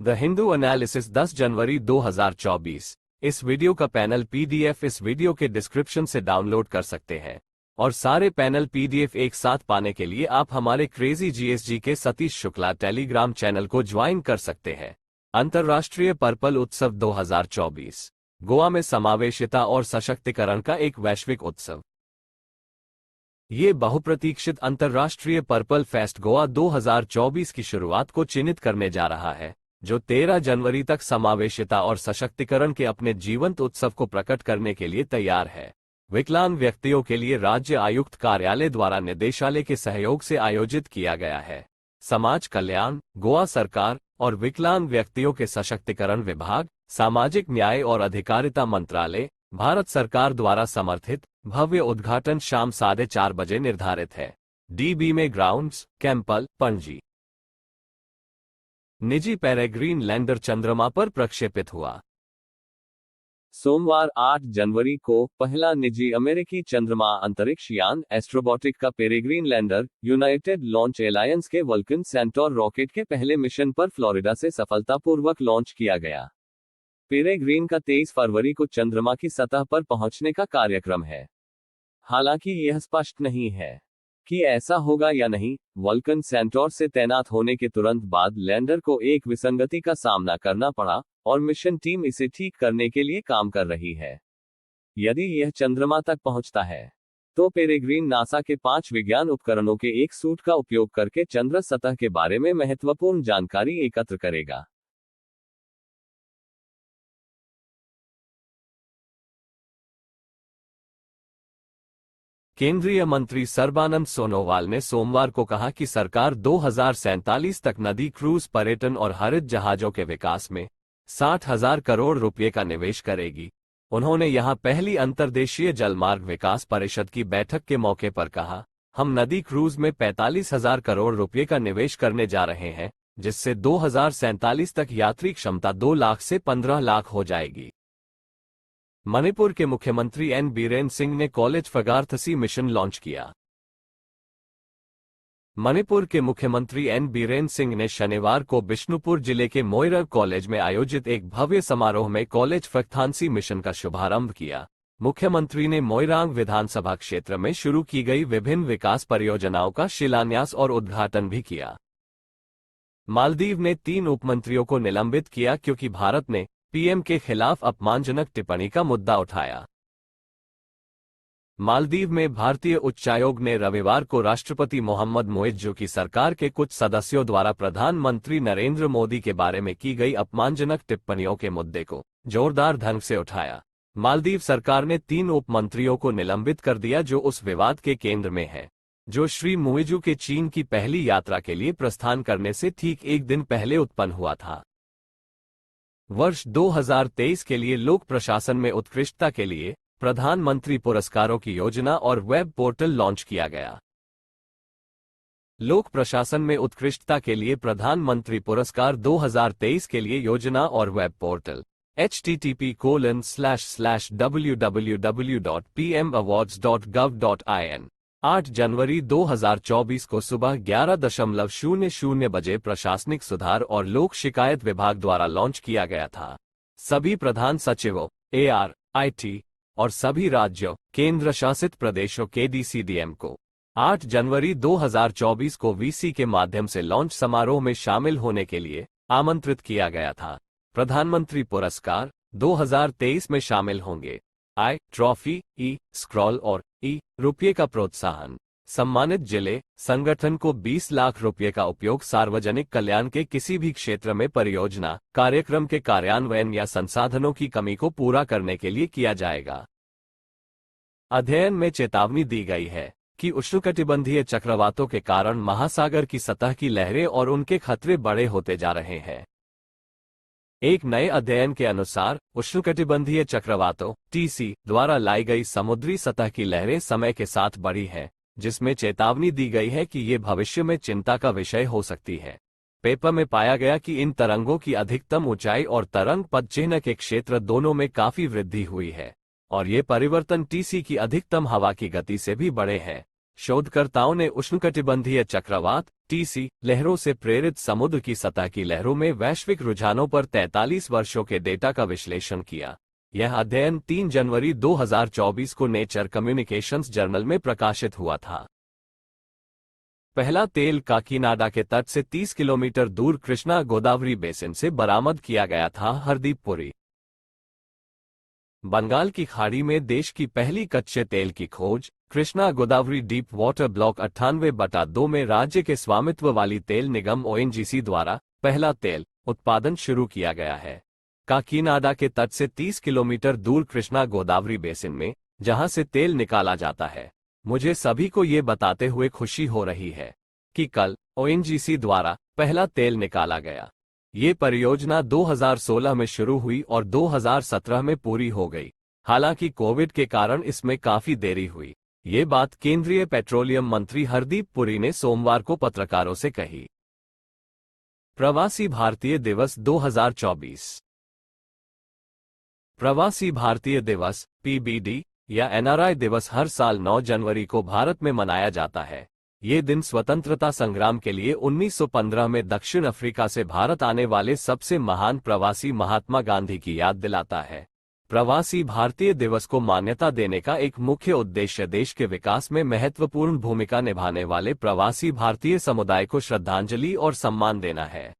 The Hindu analysis 10 जनवरी 2024। इस video का panel PDF इस वीडियो के डिस्क्रिप्शन से डाउनलोड कर सकते हैं और सारे पैनल पीडीएफ एक साथ पाने के लिए आप हमारे क्रेजी जीएसजी के सतीश शुक्ला टेलीग्राम चैनल को ज्वाइन कर सकते हैं। अंतर्राष्ट्रीय पर्पल उत्सव 2024 गोवा में समावेशिता और सशक्तिकरण का एक वैश्विक उत्सव। ये बहुप्रतीक्षित अंतर्राष्ट्रीय पर्पल फेस्ट गोवा 2024 की शुरुआत को चिन्हित करने जा रहा है, जो 13 जनवरी तक समावेशिता और सशक्तिकरण के अपने जीवंत उत्सव को प्रकट करने के लिए तैयार है। विकलांग व्यक्तियों के लिए राज्य आयुक्त कार्यालय द्वारा निदेशालय के सहयोग से आयोजित किया गया है। समाज कल्याण, गोवा सरकार और विकलांग व्यक्तियों के सशक्तिकरण विभाग, सामाजिक न्याय और अधिकारिता मंत्रालय, भारत सरकार द्वारा समर्थित भव्य उद्घाटन शाम 4:30 बजे निर्धारित है। डीबी में ग्राउंड्स, कैंपल, पणजी। निजी पेरेग्रीन लैंडर चंद्रमा पर प्रक्षेपित हुआ। सोमवार 8 जनवरी को पहला निजी अमेरिकी चंद्रमा अंतरिक्ष यान एस्ट्रोबॉटिक का Peregrine lander United Launch Alliance के वल्कन सेंटोर रॉकेट के पहले मिशन पर फ्लोरिडा से सफलतापूर्वक लॉन्च किया गया। पेरेग्रीन का 23 फरवरी को चंद्रमा की सतह पर पहुंचने का कार्यक्रम है। हालांकि यह स्पष्ट नहीं है कि ऐसा होगा या नहीं। वल्कन सेंटोर से तैनात होने के तुरंत बाद लैंडर को एक विसंगति का सामना करना पड़ा और मिशन टीम इसे ठीक करने के लिए काम कर रही है। यदि यह चंद्रमा तक पहुंचता है तो पेरेग्रीन नासा के 5 विज्ञान उपकरणों के एक सूट का उपयोग करके चंद्र सतह के बारे में महत्वपूर्ण जानकारी एकत्र करेगा। केंद्रीय मंत्री सर्बानंद सोनोवाल ने सोमवार को कहा कि सरकार 2047 तक नदी क्रूज पर्यटन और हरित जहाजों के विकास में 60,000 करोड़ रुपये का निवेश करेगी। उन्होंने यहां पहली अंतर्देशीय जलमार्ग विकास परिषद की बैठक के मौके पर कहा, हम नदी क्रूज में 45,000 करोड़ रुपये का निवेश करने जा रहे हैं, जिससे 2047 तक यात्री क्षमता 2 लाख से 15 लाख हो जाएगी। मणिपुर के मुख्यमंत्री एन बीरेन सिंह ने कॉलेज फगार्थसी मिशन लॉन्च किया। मणिपुर के मुख्यमंत्री एन बीरेन सिंह ने शनिवार को बिष्णुपुर जिले के मोइरंग कॉलेज में आयोजित एक भव्य समारोह में कॉलेज फगार्थसी मिशन का शुभारंभ किया। मुख्यमंत्री ने मोइरांग विधानसभा क्षेत्र में शुरू की गई विभिन्न विकास परियोजनाओं का शिलान्यास और उद्घाटन भी किया। मालदीव ने 3 उपमंत्रियों को निलंबित किया क्योंकि भारत ने पीएम के खिलाफ अपमानजनक टिप्पणी का मुद्दा उठाया। मालदीव में भारतीय उच्चायोग ने रविवार को राष्ट्रपति मोहम्मद मोइज्जू की सरकार के कुछ सदस्यों द्वारा प्रधानमंत्री नरेंद्र मोदी के बारे में की गई अपमानजनक टिप्पणियों के मुद्दे को जोरदार ढंग से उठाया। मालदीव सरकार ने 3 उपमंत्रियों को निलंबित कर दिया जो उस विवाद के केंद्र में है, जो श्री मोइज्जू के चीन की पहली यात्रा के लिए प्रस्थान करने से ठीक एक दिन पहले उत्पन्न हुआ था। वर्ष 2023 के लिए लोक प्रशासन में उत्कृष्टता के लिए प्रधानमंत्री पुरस्कारों की योजना और वेब पोर्टल लॉन्च किया गया। लोक प्रशासन में उत्कृष्टता के लिए प्रधानमंत्री पुरस्कार 2023 के लिए योजना और वेब पोर्टल http://www.pmawards.gov.in 8 जनवरी 2024 को सुबह 11:00 बजे प्रशासनिक सुधार और लोक शिकायत विभाग द्वारा लॉन्च किया गया था। सभी प्रधान सचिवों, AR, IT और सभी राज्यों, केंद्र शासित प्रदेशों के DCDM को 8 जनवरी 2024 को VC के माध्यम से लॉन्च समारोह में शामिल होने के लिए आमंत्रित किया गया था। प्रधानमंत्री पुरस्कार 2023 में शामिल होंगे आई ट्रॉफी, स्क्रॉल और रुपये का प्रोत्साहन। सम्मानित जिले संगठन को 20 लाख रुपये का उपयोग सार्वजनिक कल्याण के किसी भी क्षेत्र में परियोजना कार्यक्रम के कार्यान्वयन या संसाधनों की कमी को पूरा करने के लिए किया जाएगा। अध्ययन में चेतावनी दी गई है कि उष्णकटिबंधीय चक्रवातों के कारण महासागर की सतह की लहरें और उनके खतरे बड़े होते जा रहे हैं। एक नए अध्ययन के अनुसार उष्णकटिबंधीय चक्रवातों TC द्वारा लाई गई समुद्री सतह की लहरें समय के साथ बढ़ी है, जिसमें चेतावनी दी गई है कि ये भविष्य में चिंता का विषय हो सकती है। पेपर में पाया गया कि इन तरंगों की अधिकतम ऊंचाई और तरंग पद चिन्ह के क्षेत्र दोनों में काफी वृद्धि हुई है और ये परिवर्तन TC की अधिकतम हवा की गति से भी बड़े हैं। शोधकर्ताओं ने उष्णकटिबंधीय चक्रवात TC लहरों से प्रेरित समुद्र की सतह की लहरों में वैश्विक रुझानों पर 43 वर्षों के डेटा का विश्लेषण किया। यह अध्ययन 3 जनवरी 2024 को नेचर कम्युनिकेशंस जर्नल में प्रकाशित हुआ था। पहला तेल काकीनाडा के तट से 30 किलोमीटर दूर कृष्णा गोदावरी बेसिन से बरामद किया गया था। हरदीप पुरी। बंगाल की खाड़ी में देश की पहली कच्चे तेल की खोज। Krishna Godavari deep water block 98/2 में राज्य के स्वामित्व वाली तेल निगम ONGC द्वारा पहला तेल उत्पादन शुरू किया गया है। काकीनाडा के तट से 30 किलोमीटर दूर कृष्णा गोदावरी बेसिन में, जहां से तेल निकाला जाता है। मुझे सभी को ये बताते हुए खुशी हो रही है कि कल ONGC द्वारा पहला तेल निकाला गया। ये परियोजना 2016 में शुरू हुई और 2017 में पूरी हो गई। हालांकि कोविड के कारण इसमें काफी देरी हुई। ये बात केंद्रीय पेट्रोलियम मंत्री हरदीप पुरी ने सोमवार को पत्रकारों से कही। प्रवासी भारतीय दिवस 2024। प्रवासी भारतीय दिवस PBD या NRI दिवस हर साल 9 जनवरी को भारत में मनाया जाता है। ये दिन स्वतंत्रता संग्राम के लिए 1915 में दक्षिण अफ्रीका से भारत आने वाले सबसे महान प्रवासी महात्मा गांधी की याद दिलाता है। प्रवासी भारतीय दिवस को मान्यता देने का एक मुख्य उद्देश्य देश के विकास में महत्वपूर्ण भूमिका निभाने वाले प्रवासी भारतीय समुदाय को श्रद्धांजलि और सम्मान देना है।